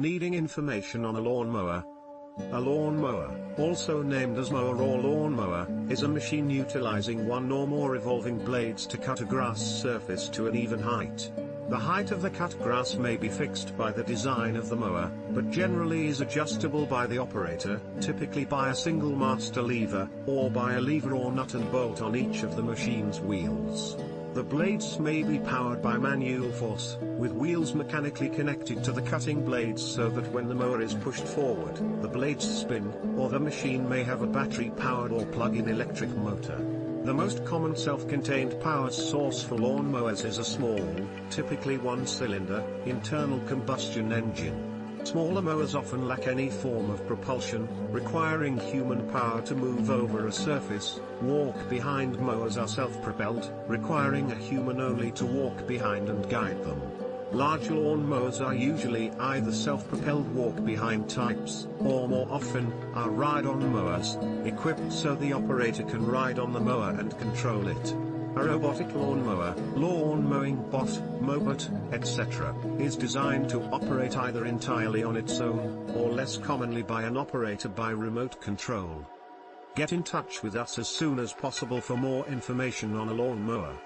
Needing information on a lawnmower. A lawnmower, also named as mower or lawnmower, is a machine utilizing one or more revolving blades to cut a grass surface to an even height. The height of the cut grass may be fixed by the design of the mower, but generally is adjustable by the operator, typically by a single master lever, or by a lever or nut and bolt on each of the machine's wheels. The blades may be powered by manual force, with wheels mechanically connected to the cutting blades so that when the mower is pushed forward, the blades spin, or the machine may have a battery-powered or plug-in electric motor. The most common self-contained power source for lawnmowers is a small, typically one-cylinder, internal combustion engine. Smaller mowers often lack any form of propulsion, requiring human power to move over a surface. Walk-behind mowers are self-propelled, requiring a human only to walk behind and guide them. Large lawn mowers are usually either self-propelled walk-behind types, or more often, are ride-on mowers, equipped so the operator can ride on the mower and control it. A robotic lawnmower, lawn mowing bot, mowbot, etc., is designed to operate either entirely on its own, or less commonly by an operator by remote control. Get in touch with us as soon as possible for more information on a lawnmower.